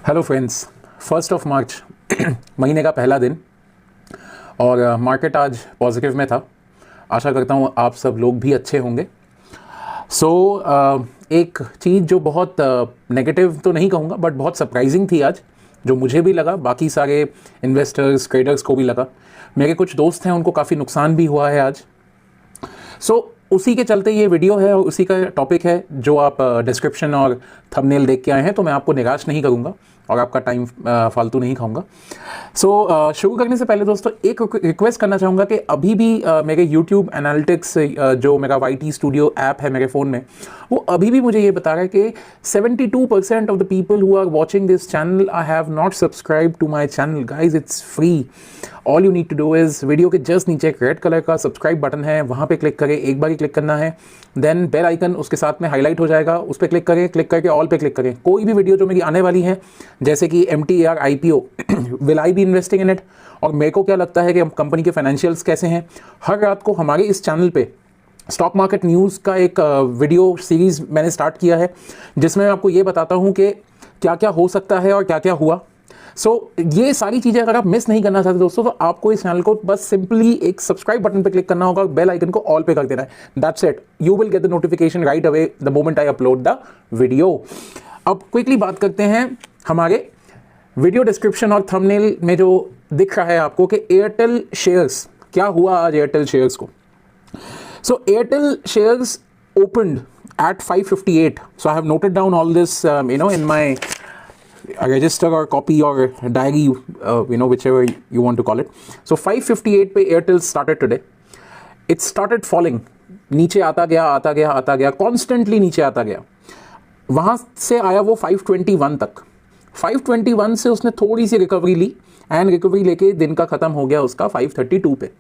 Hello friends, 1 मार्च महीने का पहला दिन और मार्केट आज पॉजिटिव में था। आशा करता हूँ आप सब लोग भी अच्छे होंगे। एक चीज़ जो बहुत नेगेटिव तो नहीं कहूँगा बट बहुत सरप्राइजिंग थी आज, जो मुझे भी लगा, बाकी सारे इन्वेस्टर्स ट्रेडर्स को भी लगा। मेरे कुछ दोस्त हैं, उनको काफ़ी नुकसान भी हुआ है आज। उसी के चलते ये वीडियो है और उसी का टॉपिक है जो आप डिस्क्रिप्शन और थंबनेल देख के आए हैं, तो मैं आपको निराश नहीं करूँगा और आपका टाइम फालतू नहीं खाऊंगा। शुरू करने से पहले दोस्तों एक रिक्वेस्ट करना चाहूँगा कि अभी भी मेरे YouTube एनालिटिक्स जो मेरा YT स्टूडियो ऐप है मेरे फ़ोन में, वो अभी भी मुझे ये बता रहा है कि 72% of the people who are watching this channel I have not subscribe to my channel. Guys, it's free. All you need to do is video के जस्ट नीचे एक रेड कलर का सब्सक्राइब बटन है, वहाँ पे क्लिक करें, एक बार ही click करना है। देन बेल आइकन उसके साथ में हाईलाइट हो जाएगा, उस पर क्लिक करें, क्लिक करके ऑल पे क्लिक करें। कोई भी वीडियो जो मेरी आने वाली है, जैसे कि MTAR IPO will I be investing in it, और मेरे को क्या लगता है कि कंपनी के फाइनेंशियल्स कैसे हैं, हर रात को हमारे इस चैनल पे स्टॉक मार्केट न्यूज़ का एक वीडियो सीरीज़ मैंने स्टार्ट किया है, जिसमें मैं आपको ये बताता हूँ कि क्या क्या हो सकता है और क्या क्या हुआ। ये सारी चीज़ें अगर आप मिस नहीं करना चाहते दोस्तों, तो आपको इस चैनल को बस सिंपली एक सब्सक्राइब बटन पे क्लिक करना होगा, बेल आइकन को ऑल पे कर देना है। That's it. You will get the notification right away the moment I upload the video. अब क्विकली बात करते हैं हमारे वीडियो डिस्क्रिप्शन और थंबनेल में जो दिख रहा है आपको कि एयरटेल शेयर्स, क्या हुआ आज एयरटेल शेयर्स को। Airtel shares opened at 558. So I have noted down all this, in my register or copy or diary, whichever you want to call it. So 558 पे Airtel started today. It started falling. नीचे आता गया, constantly नीचे आता गया। वहाँ से आया वो 521 तक। 521 से उसने थोड़ी सी रिकवरी ली एंड रिकवरी लेके दिन का ख़त्म हो गया उसका 532 पे।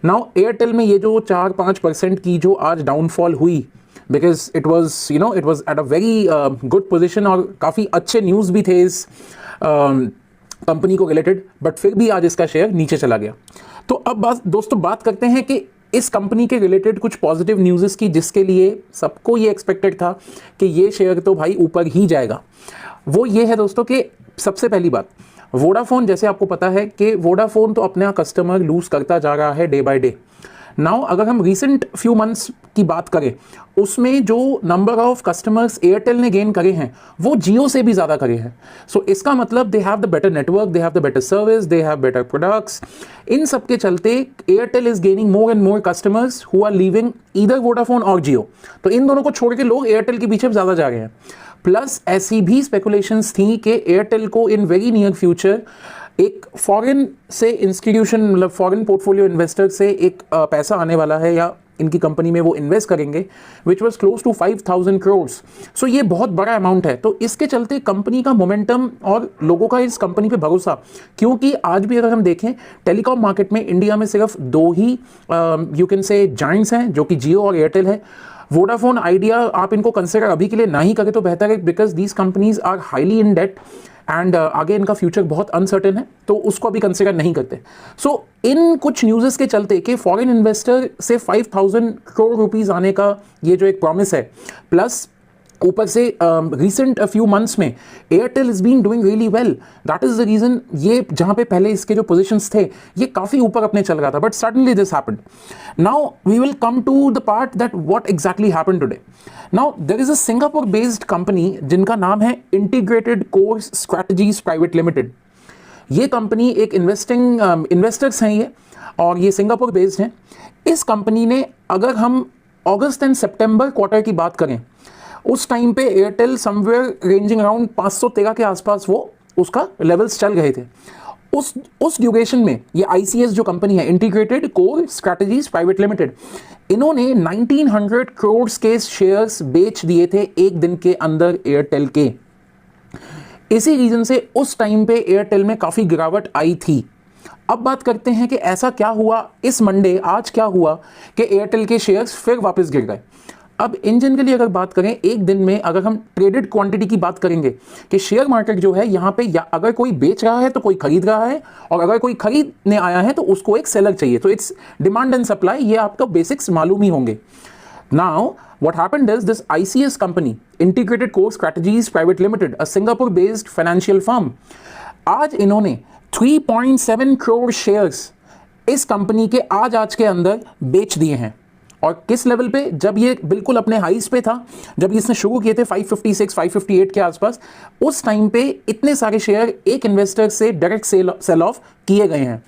नाउ एयरटेल में ये जो 4-5% की जो आज डाउनफॉल हुई, because it was at a very good position और काफ़ी अच्छे न्यूज़ भी थे इस कंपनी को रिलेटेड, बट फिर भी आज इसका शेयर नीचे चला गया। तो अब दोस्तों बात करते हैं कि इस कंपनी के रिलेटेड कुछ पॉजिटिव न्यूज़ की, जिसके लिए सबको ये एक्सपेक्टेड था कि ये शेयर तो भाई ऊपर ही जाएगा। वो ये है दोस्तों कि सबसे पहली बात, वोडाफोन, जैसे आपको पता है कि वोडाफोन तो अपना कस्टमर लूज करता जा रहा है डे बाय डे। नाउ अगर हम रिसेंट फ्यू मंथ्स की बात करें, उसमें जो नंबर ऑफ कस्टमर्स एयरटेल ने गेन करे हैं वो जियो से भी ज़्यादा करे हैं। इसका मतलब they have the better network, they have the better service, they have better products. इन सब के चलते Airtel is gaining more and more customers who are leaving either Vodafone or Jio. तो इन दोनों को छोड़ के लोग एयरटेल के पीछे ज़्यादा जा रहे हैं। प्लस ऐसी भी स्पेकुलेशंस थी कि एयरटेल को इन वेरी नियर फ्यूचर एक फॉरेन से इंस्टीट्यूशन, मतलब फॉरेन पोर्टफोलियो इन्वेस्टर से एक पैसा आने वाला है, या इनकी कंपनी में वो इन्वेस्ट करेंगे, which was close to 5,000 crore. ये बहुत बड़ा अमाउंट है। तो इसके चलते कंपनी का मोमेंटम और लोगों का इस कंपनी पे भरोसा, क्योंकि आज भी अगर हम देखें टेलीकॉम मार्केट में इंडिया में सिर्फ 2 ही यू कैन से जायंट्स हैं, जो कि जियो और एयरटेल है। वोडाफोन, आइडिया, आप इनको कंसिडर अभी के लिए ना ही करें तो बेहतर है, because these companies are highly in debt and आगे इनका फ्यूचर बहुत अनसर्टेन है, तो उसको अभी कंसिडर नहीं करते। इन कुछ न्यूज़ के चलते कि फॉरेन इन्वेस्टर से 5,000 करोड़ रुपीज़ आने का ये जो एक प्रॉमिस है, प्लस ऊपर से रिसेंट फ्यू मंथ्स में Airtel is been doing really well. That is the reason ये जहाँ पे पहले इसके जो पोजीशंस थे ये काफ़ी ऊपर अपने चल रहा था, but suddenly this happened. Now we will come to the part that what exactly happened today. Now there is a Singapore based company जिनका नाम है integrated core strategies private limited. ये कंपनी एक इन्वेस्टर्स हैं ये, और ये सिंगापुर बेस्ड हैं। इस कंपनी ने, अगर हम अगस्त एंड सितंबर क्वार्टर की बात करें, उस टाइम पे एयरटेल समवेयर रेंजिंग अराउंड 513 के आसपास वो उसका लेवल्स चल गए थे। उस ड्यूरेशन में ये ICS जो कंपनी है, integrated core strategies private limited, इन्होंने 1900 करोड़ के शेयर्स बेच दिए थे एक दिन के अंदर एयरटेल के। इसी रीजन से उस टाइम पे एयरटेल में काफ़ी गिरावट आई थी। अब बात करते हैं कि ऐसा क्या हुआ इस मंडे, आज क्या हुआ कि एयरटेल के शेयर्स फिर वापस गिर गए। अब इन जनरली अगर बात करें, एक दिन में अगर हम ट्रेडेड क्वांटिटी की बात करेंगे कि शेयर मार्केट जो है यहाँ पे, या अगर कोई बेच रहा है तो कोई खरीद रहा है, और अगर कोई खरीदने आया है तो उसको एक सेलर चाहिए। तो इट्स डिमांड एंड सप्लाई, ये आपको बेसिक्स मालूम ही होंगे। Now what happened is this ICS company, Integrated Core Strategies Private Limited, a Singapore based financial firm, आज इन्होंने 3.7 करोड़ शेयर्स इस कंपनी के आज के अंदर बेच दिए हैं। और किस लेवल पे? जब ये बिल्कुल अपने हाइस पे था, जब इसने शुरू किए थे 556 558 के आसपास, उस टाइम पे इतने सारे शेयर एक इन्वेस्टर से डायरेक्ट सेल ऑफ किए गए हैं।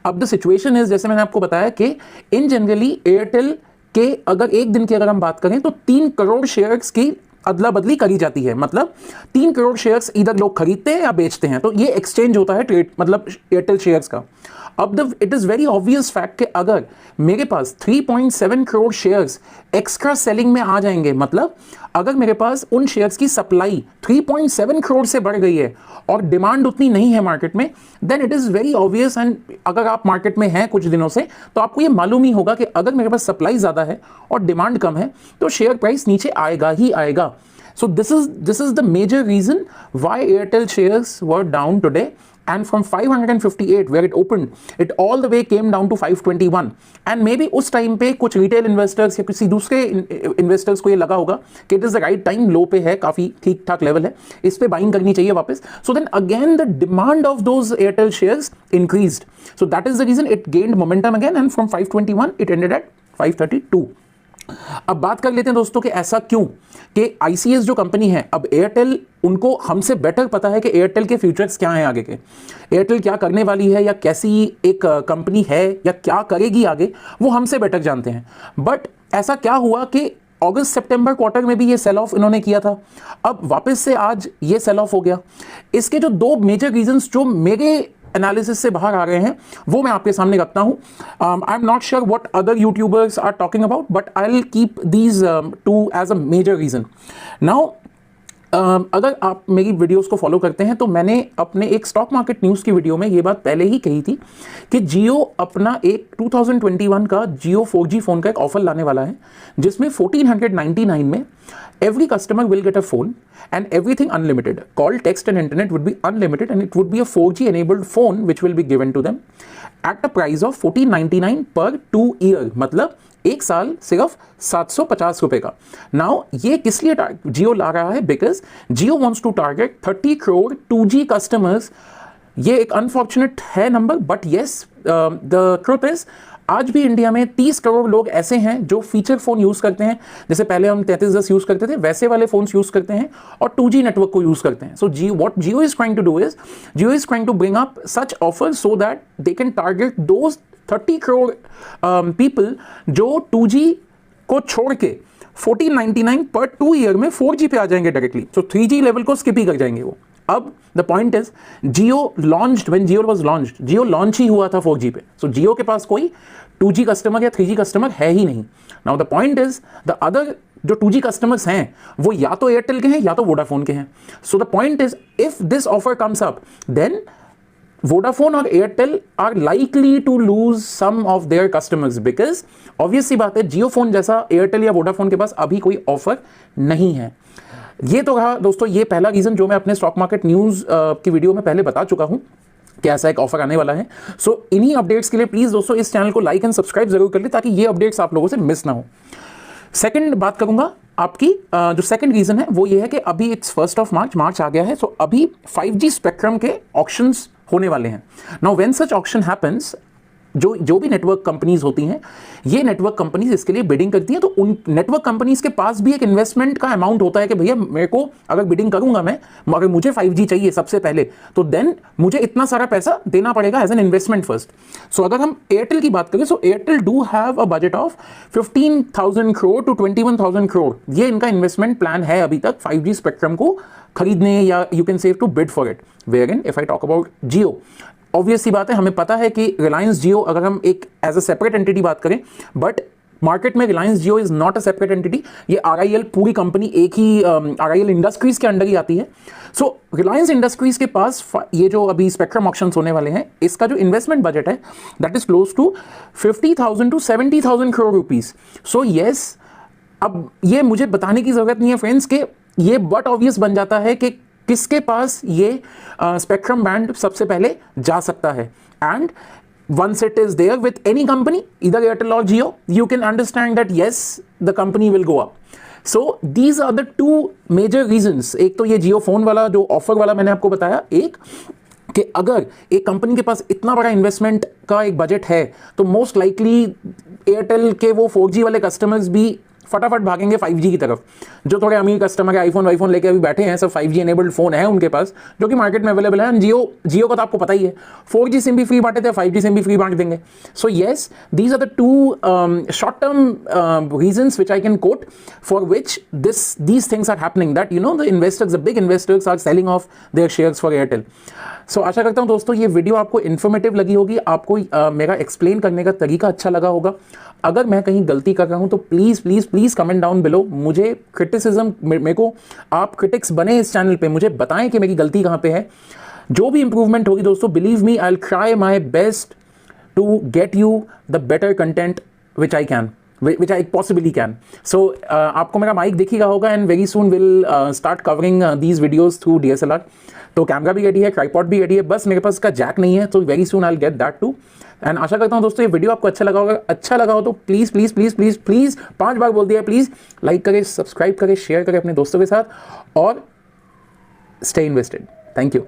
अब द सिचुएशन इज, जैसे मैंने आपको बताया कि इन जनरली एयरटेल के अगर एक दिन की अगर हम बात करें तो 3 करोड़ शेयर्स की अदला बदली करी जाती है। मतलब 3 करोड़ शेयर्स इधर लोग खरीदते हैं या बेचते हैं, तो ये एक्सचेंज होता है ट्रेड, मतलब एयरटेल शेयर्स का। अब it is very obvious fact कि अगर मेरे पास 3.7 करोड़ शेयर्स एक्स्ट्रा सेलिंग में आ जाएंगे, मतलब अगर मेरे पास उन शेयर्स की सप्लाई 3.7 करोड़ से बढ़ गई है और डिमांड उतनी नहीं है मार्केट में, then it is very obvious, and अगर आप मार्केट में हैं कुछ दिनों से तो आपको ये मालूम ही होगा कि अगर मेरे पास सप्लाई ज्यादा है और डिमांड कम है तो शेयर प्राइस नीचे आएगा ही आएगा। So this is the major reason why Airtel shares were down today, and from 558 where it opened, it all the way came down to 521, and maybe उस टाइम पे कुछ रिटेल इन्वेस्टर्स या किसी दूसरे investors को ये लगा होगा कि it is the right time, लो पे है, काफी ठीक ठाक लेवल है, इस पे बाइंग करनी चाहिए वापस। So then again the demand of those Airtel shares increased, so that is the reason it gained momentum again, and from 521 it ended at 532। अब बात कर लेते हैं दोस्तों कि ऐसा क्यों, कि आईसीएस जो कंपनी है, अब एयरटेल, उनको हमसे बेटर पता है कि एयरटेल के फ्यूचर्स क्या हैं आगे के, एयरटेल क्या करने वाली है या कैसी एक कंपनी है या क्या करेगी आगे, वो हमसे बेटर जानते हैं। बट ऐसा क्या हुआ कि अगस्त सितंबर क्वार्टर में भी ये सेल ऑफ इन्होंने किया था, अब वापस से आज ये सेल ऑफ हो गया। इसके जो 2 मेजर रीजंस जो मेरे एनालिसिस से बाहर आ रहे हैं वो मैं आपके सामने रखता हूं। I am not sure what other YouTubers are talking about, but I will keep these 2 as a major reason. Now अगर आप मेरी वीडियोस को फॉलो करते हैं तो मैंने अपने एक स्टॉक मार्केट न्यूज़ की वीडियो में ये बात पहले ही कही थी कि जियो अपना एक 2021 का जियो 4G फोन का एक ऑफर लाने वाला है, जिसमें 1499 में every customer will get a phone and everything unlimited, call, text and internet would be unlimited, and it would be a 4G enabled phone which will be given to them at a price of 1499 per 2 year, मतलब एक साल सिर्फ 750 रुपए का। Now ये किस लिए जियो ला रहा है? Because Jio wants to target 30 crore 2G customers. ये एक अनफॉर्चुनेट है number, but yes the truth is आज भी इंडिया में 30 करोड़ लोग ऐसे हैं जो फीचर फोन यूज करते हैं, जैसे पहले हम 3310 यूज करते थे वैसे वाले फोन्स यूज करते हैं और 2G नेटवर्क को यूज करते हैं। So what Jio is trying to do is Jio is trying to bring up such offers so that they can target those 30 crore people जो 2G को छोड़ के 1499 पर 2 ईयर में 4G पे आ जाएंगे डायरेक्टली, सो 3G लेवल को स्किप ही कर जाएंगे वो। अब the point is Jio launched, when Jio was launched, Jio launch ही हुआ था 4G पे, सो जियो के पास कोई 2G कस्टमर या 3G कस्टमर है ही नहीं। Now the point is the other जो 2G कस्टमर्स हैं वो या तो एयरटेल के हैं या तो वोडाफोन के हैं। So the point is if this offer comes up then Vodafone और Airtel are likely to lose some of their customers, because obvious सी बात है जियो फोन जैसा एयरटेल या वोडाफोन के पास अभी कोई ऑफर नहीं है। ये तो रहा दोस्तों ये पहला रीजन जो मैं अपने स्टॉक मार्केट न्यूज़ की वीडियो में पहले बता चुका हूं कि ऐसा एक ऑफर आने वाला है। सो इन्हीं अपडेट्स के लिए प्लीज दोस्तों इस चैनल को लाइक एंड सब्सक्राइब जरूर कर ले ताकि ये अपडेट्स आप लोगों से मिस ना हो। सेकंड बात करूंगा आपकी, जो सेकंड रीजन है वो ये है कि अभी इट्स 1 मार्च आ गया है, सो अभी 5G स्पेक्ट्रम के ऑक्शंस होने वाले हैं। Now when such auction happens, जो भी नेटवर्क कंपनीज होती हैं, ये नेटवर्क कंपनीज इसके लिए बिडिंग करती हैं, तो उन नेटवर्क कंपनीज के पास भी एक इन्वेस्टमेंट का अमाउंट होता है कि भैया मेरे को अगर बिडिंग करूंगा मैं, अगर मुझे 5G चाहिए सबसे पहले, तो देन मुझे इतना सारा पैसा देना पड़ेगा as an investment first. So अगर हम एयरटेल की बात करें, so Airtel do have a budget of 15,000 crore to 21,000 crore, ये इनका इन्वेस्टमेंट प्लान है अभी तक 5G स्पेक्ट्रम को खरीदने या you can say to bid for it. Where in if I talk about Jio, obvious सी बात है, हमें पता है कि रिलायंस जियो अगर हम एक एज अ सेपरेट एंटिटी बात करें, बट मार्केट में Reliance Jio is not a separate entity, ये RIL पूरी कंपनी एक ही RIL इंडस्ट्रीज के अंडर ही आती है। सो रिलायंस इंडस्ट्रीज के पास ये जो अभी स्पेक्ट्रम ऑक्शंस होने वाले हैं, इसका जो इन्वेस्टमेंट बजट है that is close to 50,000 to 70,000 crore rupees. So yes, अब ये मुझे बताने की जरूरत नहीं है फ्रेंड्स के ये बट ऑब्वियस बन जाता है कि किसके पास ये स्पेक्ट्रम बैंड सबसे पहले जा सकता है। And once it is there with any company, either Airtel or Jio, you can understand that yes, the company will go up. So these are the two major reasons. एक तो ये जियो phone वाला जो ऑफर वाला मैंने आपको बताया, एक कि अगर एक कंपनी के पास इतना बड़ा इन्वेस्टमेंट का एक बजट है तो मोस्ट लाइकली एयरटेल के वो 4G वाले कस्टमर्स भी फटाफट भागेंगे 5G की तरफ। जो थोड़े अमीर कस्टमर है, आईफोन लेके अभी बैठे हैं, सब 5G एनेबल्ड फोन है उनके पास जो कि मार्केट में अवेलेबल है। जियो का तो आपको पता ही है, 4G सिम भी फ्री बांटे थे, 5G सिम भी फ्री बांट देंगे। So yes, these are the two short term reasons which I can quote for which these things are happening, that you know the investors, the big investors are selling off their shares for Airtel. सो आशा करता हूं दोस्तों ये video आपको informative लगी होगी, आपको मेरा explain करने का तरीका अच्छा लगा होगा। अगर मैं कहीं गलती कर रहा हूं तो please please please comment down below. मुझे क्रिटिसिज्म, मेरे को आप क्रिटिक्स बने इस चैनल पे, मुझे बताएं कि मेरी गलती कहाँ पे है। जो भी इंप्रूवमेंट होगी दोस्तों, believe me, I will try my best to get you the better content which I can, which I possibly can. So आपको मेरा माइक दिखेगा होगा and very soon we'll start covering these videos through DSLR. तो camera भी ready है, tripod भी ready है, बस मेरे पास इसका जैक नहीं है, तो very soon I will get that too. And आशा करता हूँ दोस्तों ये वीडियो आपको अच्छा लगा होगा। अच्छा लगा हो तो please please please please please 5 बार बोल दिया, प्लीज़ लाइक करें, सब्सक्राइब करें, शेयर करें अपने दोस्तों के साथ और स्टे इन्वेस्टेड। Thank you.